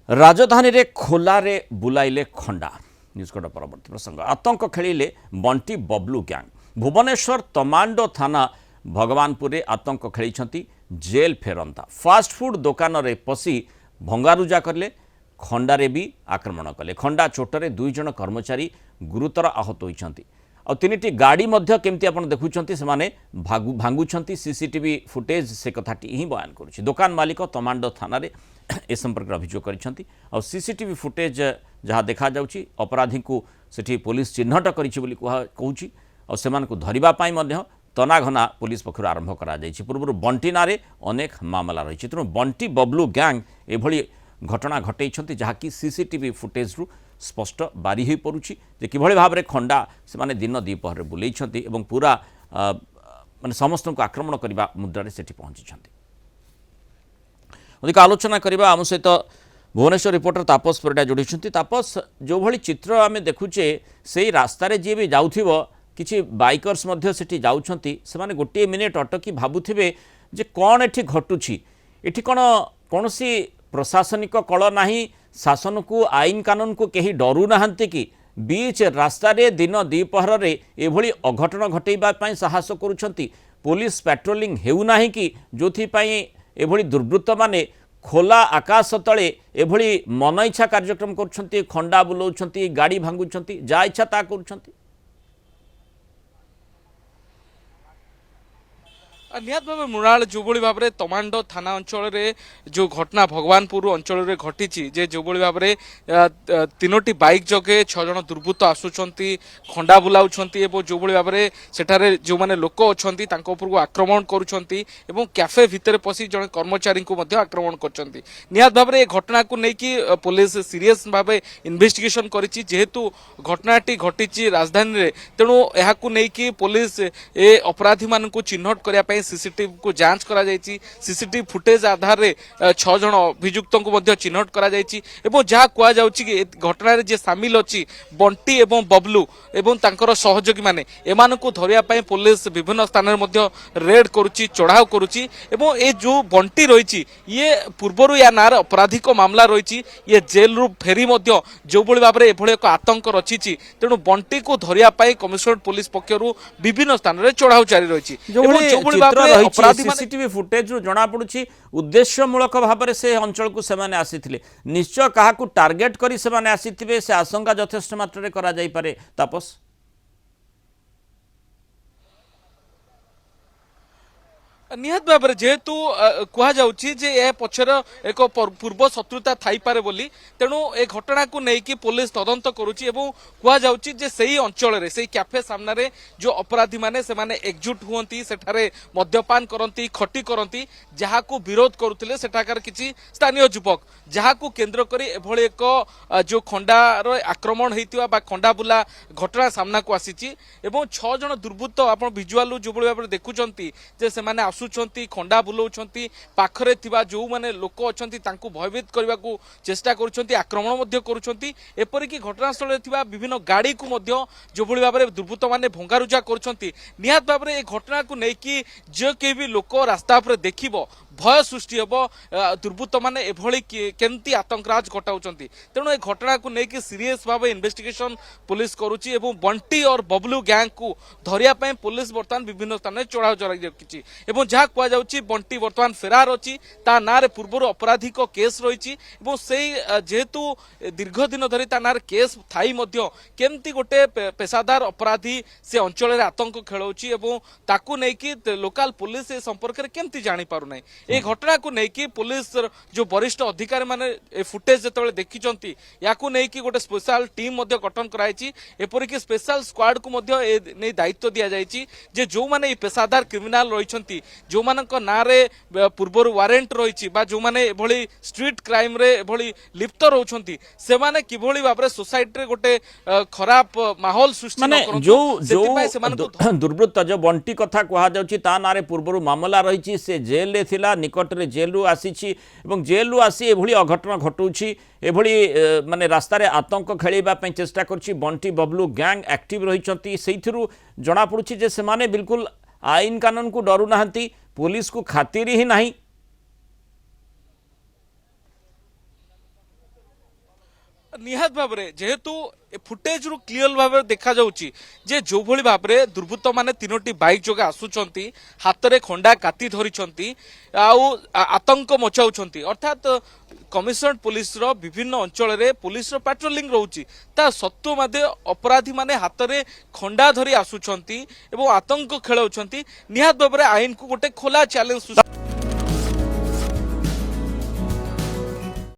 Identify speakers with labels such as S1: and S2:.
S1: राजधानी रे खोला रे बुलाइले खंडा न्यूजकोट परवर्ती प्रसंग आतंक खेलिले बंटी बबलू गैंग भुवनेश्वर तमांडो थाना भगवानपुर आतंक खेली जेल फेरंता फास्ट फूड दुकान रे पशि भंगारुजा करले खंडारे भी आक्रमण कले खंडा चोटरे 2 जन कर्मचारी गुरुतर आहत होइछंती और 3टी गाड़ी मध्य केमती आपण देखुछंती से माने भांगुछंती सीसीटीवी फुटेज से कथाटी ही बयान करुछि दुकान मालिक तमांडो थाना रे ए संपर्क अभियोग करिछंती और सीसीटीवी फुटेज जहाँ देखा जाउछि अपराधी को सेठी पुलिस चिन्हट करिछि बोली कहूछि और सेमान को धरिबा पाई मध्य तनाघना पुलिस पक्षर आरंभ करा जाइछि पूर्व बंटी नारे अनेक मामला रही तेणु बंटी बबलू गैंग एभली घटना घटैछंती जहाँकि सीसीटीवी फुटेज रु स्पष्ट बारी हो पड़ुछि जे किभଳି भाबरे खंडा से माने दिन द्विपहर बुलेइछंती एवं पूरा माने समस्त को आक्रमण करबा मुद्रा रे सेठी पहुंचीछंती अधिक आलोचना करबा आम सहित भुवनेश्वर रिपोर्टर तापस परिडा जोड़ी तापस जो भली चित्र आम देखुचे से रास्ता जी भी जाउथिबो किछि बाइकर्स मध्य सेठी जाउछंती से माने गोटे मिनिट अटकी भाबुथिबे जे कोन एठी घटुछि एठी कोन कोनसी प्रशासनिक कल नाही शासन को आईन कानून को कहीं डरू नाहंती कि बीच रास्ता रे दिन द्विपहर रे एभली अघटन घटेबा पई साहस करूछंती पुलिस पेट्रोलिंग हेउ नाही कि जोथि पई एभली दुर्वृत्त माने खोला आकाश तले एभली मन इच्छा कार्यक्रम करूछंती खंडा बुलाउछंती गाड़ी भांगुछंती जा इच्छा ता करूछंती
S2: निहत भाव मृणाल जो भाव में तमांडो थाना अंचल जो घटना भगवानपुर अंचल घटी जे जो भाव में 3टी बाइक जगे 6 जन दुर्बृत्त आसुंच खंडा बुलाऊँच जो भाव में सेठारे जो मैंने लोक अच्छा को आक्रमण करुँच कैफे भितर पशि जड़े कर्मचारी को आक्रमण कर निहत भाव में घटना को लेकिन पुलिस सीरीयस भाव इन्वेस्टिगेशन करिछि जेहेतु घटनाटी घटी राजधानी में तेणु यहाँ नहीं पुलिस ए अपराधी मान चिन्हट करने सीसीटीवी को जांच करा जायछि सीसीटीवी फुटेज आधार रे 6 जन अभियुक्तों को चिन्हट करा जायछि एवं जहाँ कहा जाउछि कि घटना रे जे शामिल अछि बंटी एवं बबलू एवं तांकर सहयोगी माने एमान को धरिया पई पुलिस विभिन्न स्थान रे मध्य रेड करूछि चढ़ाव करूछि एवं ए जो बंटी रहिछि ये पूर्वरु या नार आपराधिक मामला रहिछि ये जेल रु फेरी मध्य जो भली भाबरे एभली एक आतंक रचिछि तेणु बंटी को धरिया पई कमिशनरेट पुलिस पक्षरु विभिन्न स्थान रे चढ़ाव जारी रहिछि
S1: एवं जो भली सीसीटीवी फुटेज जना पड़ुछि उद्देश्यमूलक भाव में से अंचल को सेमाने आसीथिले निश्चय कहा टार्गेट करी सेमाने आसीथिबे से आशंका यथेष्ट मात्रा करा जाई पारे तापस
S2: निहत भाव में जेहेतु कह पक्षर एक पूर्व शत्रुता थाई पारे बोली तेणु ए घटना को लेकिन पुलिस तदंत करुच्ची कहुचे से ही अंचल से कैफे सामने जो अपराधी माने से माने एकजुट हुंती सेठारे मद्यपान करती खटी करती जहाँ को विरोध करुले सेठाकार किसी स्थानीय युवक जहाँ को केन्द्र करी एभली एक जो खंडार आक्रमण होता खंडा बुला घटना सामना को आसी 6 जन दुर्बृत्त आप भिजुआल जो भाव में देखुं से खंडा बुलाऊँ पाखरे थिबा जो माने लोक अच्छा भयभीत करने को चेष्टा करुँच आक्रमण करुँच घटनास्थल विभिन्न गाड़ी को जो भाई भाव में दुर्बृत्त मैंने भंगारुजा करुँच भाव में घटना को लेकिन जो कहीं भी लोक रास्ता पर देखिबो भय सृष्टि हम दुर्बृत्त मैंने एभली केमती आतंकराज घटाऊँच तेणु ए घटना को लेकिन सीरीयस भाव इन्वेस्टिगेशन पुलिस करुच्ची बंटी और बबलू गैंग को धरिया पुलिस बर्तमान विभिन्न स्थान में चढ़ाव चढ़ाई रखी जहाँ कहुच्ची बंटी बर्तमान फेरार अच्छी ता ना पूर्व आपराधिक केस रही जेहेतु दीर्घ दिन धरी ता ना केस थाई केमती गोटे पेशादार अपराधी से अंचल आतंक खेलाऊँची ताकू नहीं लोकाल पुलिस ए संपर्क में केमती जानी पारना ए घटना को लेकिन पुलिस जो वरिष्ठ अधिकारी माने फुटेज जो देखी या गोटे स्पेशल टीम गठन कराई एपरिक स्पेशल स्क्वाड को नहीं दायित्व दि जाए जो मैंने पेशादार क्रिमिनाल रही जो मान ना पूर्वर वारेंट रही जो मैंने एभली स्ट्रीट क्राइम रे एभली लिप्त रोचंती से माने किभली भाबरे सोसाइटी रे गोटे खराब माहौल सृष्टि
S1: माने जो दुर्वृत्त जो बंटी कथा कहा जाउची ता नारे पूर्वरु मामला रही से जेल रे थिला निकट रे जेल रु आसीची एवं जेल रु आसी एभली अघटन घटुची एभली माने रास्ता रे आतंक खेलेबा पई चेष्टा करची बंटी बबलू गैंग एक्टिव रहिचंती सेइथिरु जणा पड़ुची जे से माने बिल्कुल आईन कानून को डरू नाहंती पुलिस को खातिर ही नहीं
S2: निहात भाव जेहेतु फुटेज रु क्लियर भाव देखा जाउची जे जो भली भाव दुर्बृत्त माने तीनोटी बाइक जोगे आसुचंती हाथ रे खंडा काटी धरिचंती आतंक मचाउचंती अर्थात कमिशनरेट पुलिस रो विभिन्न अंचल रे पुलिस रो पेट्रोलिंग रहउची ता सत्व मध्ये अपराधी माने हाथ रे खंडा धरी आसुचंती एवं आतंक खेलाउचंती निहात भाव आईन को गोटे खोला चैलेंज